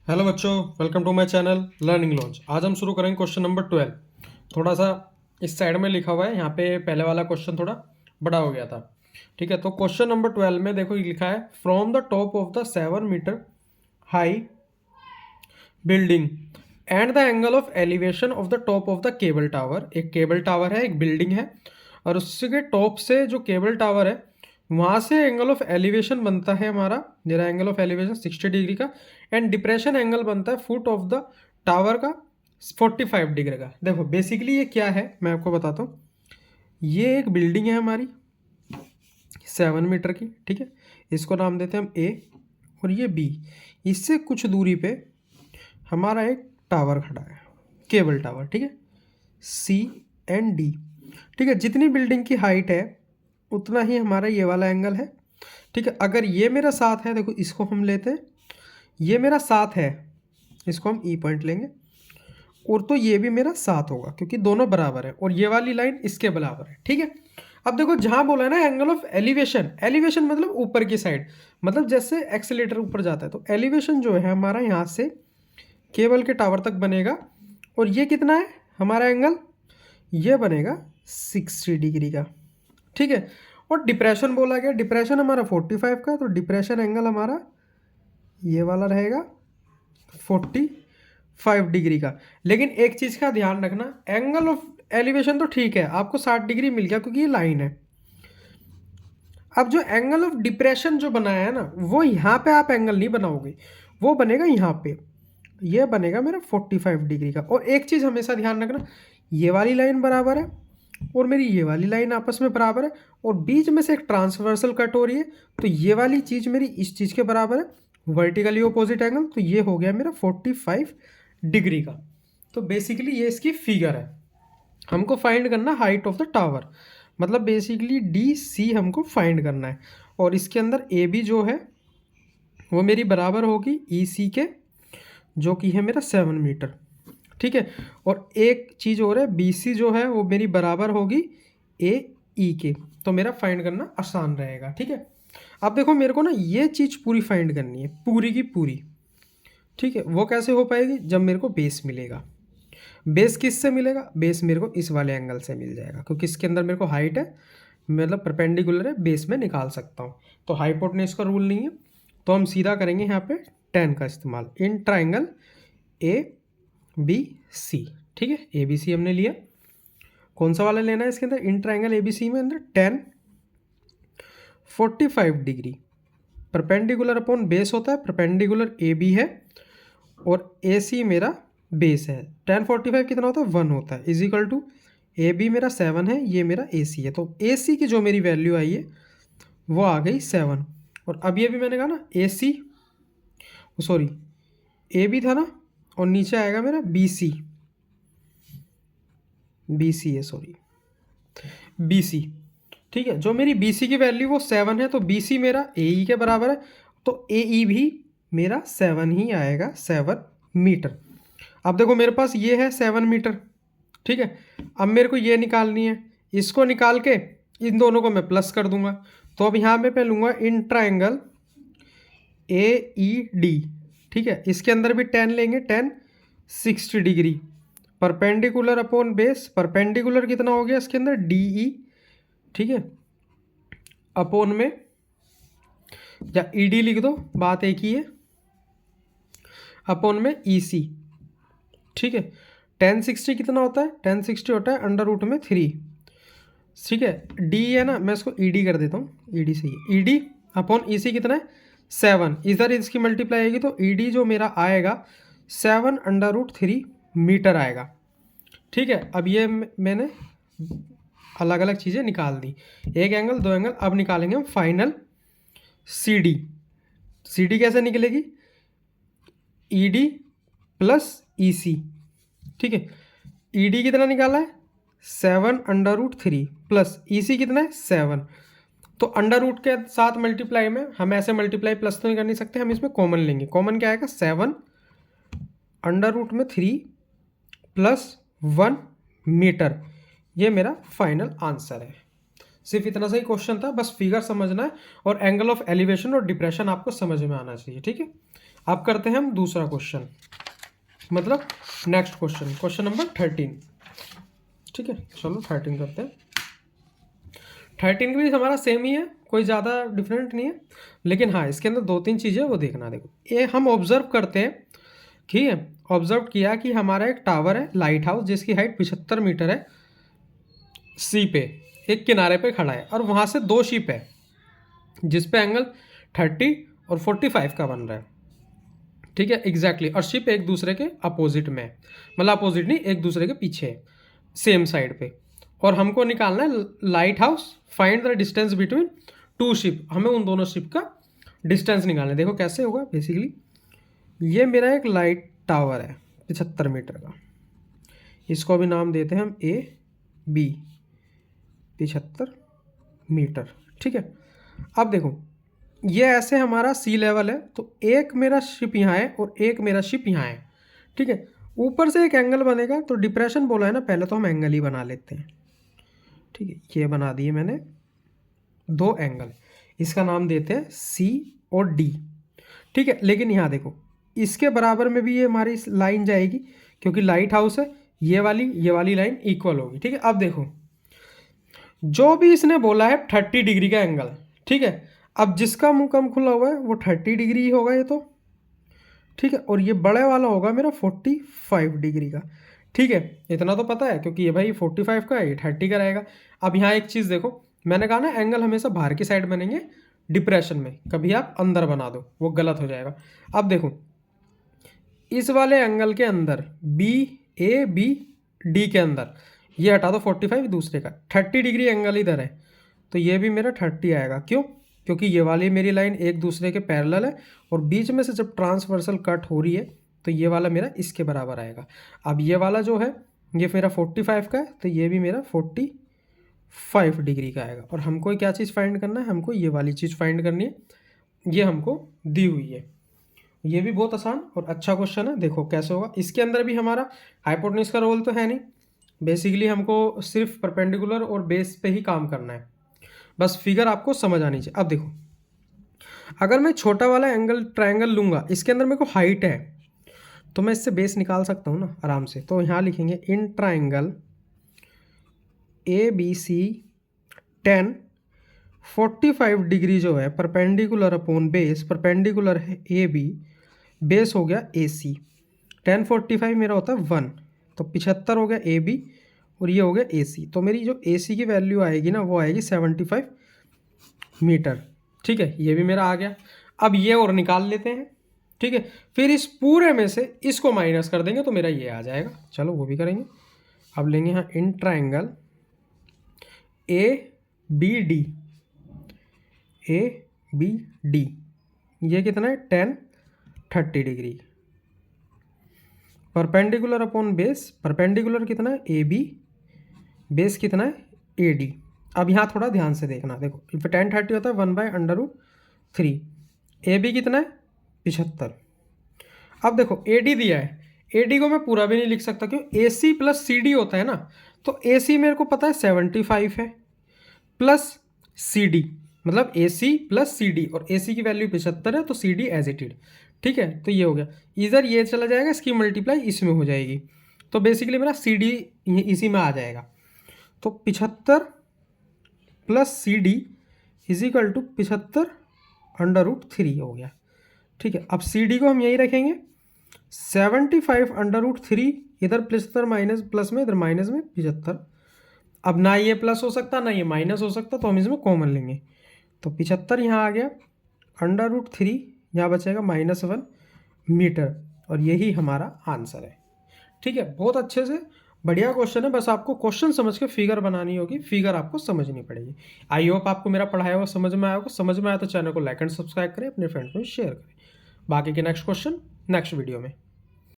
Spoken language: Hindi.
हेलो बच्चों, welcome to my channel learning launch. आज हम शुरू करेंगे क्वेश्चन नंबर 12। थोड़ा सा इस साइड में लिखा हुआ है, यहाँ पे पहले वाला क्वेश्चन थोड़ा बड़ा हो गया था। ठीक है, तो क्वेश्चन नंबर 12 में देखो ये लिखा है, from the top of the 7 metre high building and the angle of elevation of the top of the cable tower. एक केबल टावर है, एक बिल्डिंग है, और उसके टॉप से जो केबल टावर है वहाँ से एंगल ऑफ एलिवेशन बनता है हमारा, मेरा एंगल ऑफ एलिवेशन 60 डिग्री का, एंड डिप्रेशन एंगल बनता है फुट ऑफ द टावर का 45 डिग्री का। देखो बेसिकली ये क्या है मैं आपको बताता हूँ। ये एक बिल्डिंग है हमारी 7 मीटर की, ठीक है, इसको नाम देते हैं हम ए, और ये बी। इससे कुछ दूरी पे हमारा एक टावर खड़ा है, केबल टावर, ठीक है, सी एंड डी। ठीक है, जितनी बिल्डिंग की हाइट है उतना ही हमारा ये वाला एंगल है। ठीक है, अगर ये मेरा 7 है, देखो इसको हम लेते हैं, ये मेरा 7 है, इसको हम ई पॉइंट लेंगे, और तो ये भी मेरा 7 होगा क्योंकि दोनों बराबर है, और ये वाली लाइन इसके बराबर है। ठीक है, अब देखो जहाँ बोला है ना एंगल ऑफ एलिवेशन, एलिवेशन मतलब ऊपर की साइड, मतलब जैसे एक्सीलेटर ऊपर जाता है, तो एलिवेशन जो है हमारा यहाँ से केबल के टावर तक बनेगा, और ये कितना है हमारा एंगल, ये बनेगा 60 डिग्री का। ठीक है, और डिप्रेशन बोला गया, डिप्रेशन हमारा 45 का है, तो डिप्रेशन एंगल हमारा ये वाला रहेगा 45 डिग्री का। लेकिन एक चीज़ का ध्यान रखना, एंगल ऑफ एलिवेशन तो ठीक है, आपको 60 डिग्री मिल गया क्योंकि ये लाइन है। अब जो एंगल ऑफ डिप्रेशन जो बनाया है ना, वो यहाँ पे आप एंगल नहीं बनाओगे, वो बनेगा यहाँ पे, ये बनेगा मेरा 45 डिग्री का। और एक चीज़ हमेशा ध्यान रखना, ये वाली लाइन बराबर है और मेरी ये वाली लाइन आपस में बराबर है, और बीच में से एक ट्रांसवर्सल कट हो रही है, तो ये वाली चीज़ मेरी इस चीज़ के बराबर है, वर्टिकली ऑपोजिट एंगल, तो ये हो गया मेरा 45 डिग्री का। तो बेसिकली ये इसकी फिगर है। हमको फाइंड करना हाइट ऑफ द टावर, मतलब बेसिकली डी सी हमको फाइंड करना है, और इसके अंदर ए बी जो है वो मेरी बराबर होगी ई सी के, जो कि है मेरा 7 मीटर। ठीक है, और एक चीज़ और है, बी सी जो है वो मेरी बराबर होगी ए ई के, तो मेरा फाइंड करना आसान रहेगा। ठीक है, अब देखो मेरे को ना ये चीज़ पूरी फाइंड करनी है, पूरी की पूरी। ठीक है, वो कैसे हो पाएगी, जब मेरे को बेस मिलेगा। बेस किस से मिलेगा, बेस मेरे को इस वाले एंगल से मिल जाएगा, क्योंकि इसके अंदर मेरे को हाइट है, मतलब परपेंडिकुलर है, बेस में निकाल सकता हूँ, तो हाइपोटेन्यूज का रूल नहीं है, तो हम सीधा करेंगे यहाँ पे 10 का इस्तेमाल in triangle A B C. ठीक है, ए बी सी हमने लिया, कौन सा वाला लेना है इसके अंदर, in triangle A B C में अंदर 10 45 डिग्री परपेंडिकुलर अपॉन बेस होता है, परपेंडिकुलर ए बी है और ए सी मेरा बेस है। 10 45 कितना होता है, 1 होता है, is equal to A B मेरा 7 है, ये मेरा ए सी है, तो ए सी की जो मेरी वैल्यू आई है वो आ गई 7। और अब ये भी मैंने कहा ना ए सी, सॉरी ए बी था ना, और नीचे आएगा मेरा बी सी, बी सी है, सॉरी बी सी। ठीक है, जो मेरी बी सी की वैल्यू वो 7 है, तो बी सी मेरा ए ई के बराबर है, तो ए ई भी मेरा 7 ही आएगा, 7 मीटर। अब देखो मेरे पास ये है 7 मीटर। ठीक है, अब मेरे को ये निकालनी है, इसको निकाल के इन दोनों को मैं प्लस कर दूंगा, तो अब यहाँ पे मैं लूँगा in triangle A E D. ठीक है, इसके अंदर भी 10 लेंगे, 10 60 degree perpendicular upon base, perpendicular कितना हो गया इसके अंदर डी ई, ठीक है, अपॉन में या ई डी लिख दो, बात एक ही है, अपॉन में ई सी। ठीक है, 1060 कितना होता है, 1060 होता है अंडर रूट में 3। ठीक है, डी है ना, मैं इसको ई डी कर देता हूँ, ई डी सही है, ई डी अपॉन ई सी कितना है 7, इधर इसकी मल्टीप्लाई आएगी, तो ई डी जो मेरा आएगा 7 अंडर रूट 3 मीटर आएगा। ठीक है, अब ये मैंने अलग अलग चीज़ें निकाल दी, एक एंगल दो एंगल। अब निकालेंगे हम final C D. C D कैसे निकलेगी, ई डी प्लस ई सी। ठीक है, ई डी कितना निकाला है 7 अंडर रूट 3 प्लस ई सी कितना है 7, तो अंडर रूट के साथ मल्टीप्लाई में हम ऐसे मल्टीप्लाई प्लस तो नहीं कर नहीं सकते, हम इसमें कॉमन लेंगे, कॉमन क्या आएगा 7 अंडर रूट में 3 प्लस 1 मीटर, ये मेरा फाइनल आंसर है। सिर्फ इतना सा ही क्वेश्चन था, बस फिगर समझना है और एंगल ऑफ एलिवेशन और डिप्रेशन आपको समझ में आना चाहिए। ठीक है, अब करते हैं हम दूसरा क्वेश्चन, मतलब नेक्स्ट क्वेश्चन, क्वेश्चन नंबर 13। ठीक है, चलो 13 करते हैं। 13 भी हमारा सेम ही है, कोई ज़्यादा डिफरेंट नहीं है, लेकिन हाँ इसके अंदर 2-3 चीज़ें वो देखना। देखो ये हम ऑब्जर्व करते हैं, ठीक है, ऑब्जर्व किया कि हमारा एक टावर है लाइट हाउस जिसकी हाइट 75 मीटर है, सी पे एक किनारे पे खड़ा है, और वहाँ से 2 शिप है जिस पे एंगल 30 और 45 का बन रहा है। ठीक है, एग्जैक्टली, और शिप एक दूसरे के अपोजिट में है, मतलब अपोजिट नहीं, एक दूसरे के पीछे है, सेम साइड पे। और हमको निकालना है light house, find the distance between 2 ship, हमें उन दोनों शिप का डिस्टेंस निकालना है। देखो कैसे होगा, बेसिकली ये मेरा एक लाइट टावर है 75 मीटर का, इसको अभी नाम देते हैं हम AB, 75 मीटर। ठीक है, अब देखो ये ऐसे हमारा सी लेवल है, तो एक मेरा शिप यहाँ है और एक मेरा शिप यहाँ है। ठीक है, ऊपर से एक एंगल बनेगा, तो डिप्रेशन बोला है ना, पहले तो हम एंगल ही बना लेते हैं। ठीक है, ये बना दिए मैंने 2 एंगल, इसका नाम देते हैं C और D। ठीक है, लेकिन यहाँ देखो इसके बराबर में भी ये हमारी लाइन जाएगी, क्योंकि लाइट हाउस है, ये वाली लाइन इक्वल होगी। ठीक है, अब देखो जो भी इसने बोला है 30 डिग्री का एंगल, ठीक है, अब जिसका मुंह कम खुला हुआ है वो 30 डिग्री ही होगा ये तो। ठीक है, और ये बड़े वाला होगा मेरा 45 डिग्री का। ठीक है, इतना तो पता है क्योंकि ये भाई 45 का है, ये 30 का रहेगा। अब यहाँ एक चीज़ देखो, मैंने कहा ना एंगल हमेशा बाहर की साइड बनेंगे डिप्रेशन में, कभी आप अंदर बना दो वो गलत हो जाएगा। अब देखो इस वाले एंगल के अंदर BABD के अंदर ये हटा दो 45 दूसरे का, 30 डिग्री एंगल इधर है, तो ये भी मेरा 30 आएगा। क्यों? क्योंकि ये वाली मेरी लाइन एक दूसरे के पैरेलल है, और बीच में से जब ट्रांसवर्सल कट हो रही है तो ये वाला मेरा इसके बराबर आएगा। अब ये वाला जो है ये मेरा 45 का है, तो ये भी मेरा 45 डिग्री का आएगा। और हमको क्या चीज़ फाइंड करना है, हमको ये वाली चीज़ फाइंड करनी है, ये हमको दी हुई है। ये भी बहुत आसान और अच्छा क्वेश्चन है। देखो कैसे होगा, इसके अंदर भी हमारा हाइपोटेन्यूज का रोल तो है नहीं, बेसिकली हमको सिर्फ परपेंडिकुलर और बेस पे ही काम करना है, बस फिगर आपको समझ आनी चाहिए। अब देखो अगर मैं छोटा वाला एंगल ट्रायंगल लूँगा, इसके अंदर मेरे को हाइट है, तो मैं इससे बेस निकाल सकता हूँ ना आराम से। तो यहाँ लिखेंगे इन ट्रायंगल ABC 10 45 डिग्री जो है परपेंडिकुलर अपॉन बेस, परपेंडिकुलर है AB, बेस हो गया AC, 10 45 मेरा होता है 1, तो 75 हो गया AB और ये हो गया AC। तो मेरी जो AC की वैल्यू आएगी ना वो आएगी 75 मीटर। ठीक है, ये भी मेरा आ गया। अब ये और निकाल लेते हैं। ठीक है, फिर इस पूरे में से इसको माइनस कर देंगे तो मेरा ये आ जाएगा। चलो वो भी करेंगे। अब लेंगे यहाँ इन ट्रायंगल ABD, ये कितना है 10 30 degree, perpendicular upon base, perpendicular कितना है AB, बेस कितना है AD। अब यहाँ थोड़ा ध्यान से देखना, देखो 10 30 होता है 1/√3, AB कितना है 75। अब देखो AD दिया है, AD को मैं पूरा भी नहीं लिख सकता, क्यों? AC प्लस CD होता है ना, तो AC मेरे को पता है 75 है, प्लस CD मतलब AC प्लस CD, और AC की वैल्यू 75 है तो CD एज इट इज। ठीक है, तो ये हो गया, इधर ये चला जाएगा, इसकी मल्टीप्लाई इसमें हो जाएगी, तो बेसिकली मेरा CD इसी में आ जाएगा। तो 75 plus CD is equal to 75/√3 हो गया। ठीक है, अब CD को हम यही रखेंगे 75/√3, इधर प्लस में इधर माइनस में 75। अब ना ये प्लस हो सकता ना ये माइनस हो सकता, तो हम इसमें कॉमन लेंगे, तो 75 यहाँ आ गया, √3 यहाँ बचेगा -1 मीटर, और यही हमारा आंसर है। ठीक है, बहुत अच्छे से बढ़िया क्वेश्चन है, बस आपको क्वेश्चन समझ के फिगर बनानी होगी, फिगर आपको समझनी पड़ेगी। आई होप आपको मेरा पढ़ाया हुआ समझ में आया होगा। समझ में आया तो चैनल को लाइक एंड सब्सक्राइब करें, अपने फ्रेंड्स को शेयर करें। बाकी के नेक्स्ट क्वेश्चन नेक्स्ट वीडियो में।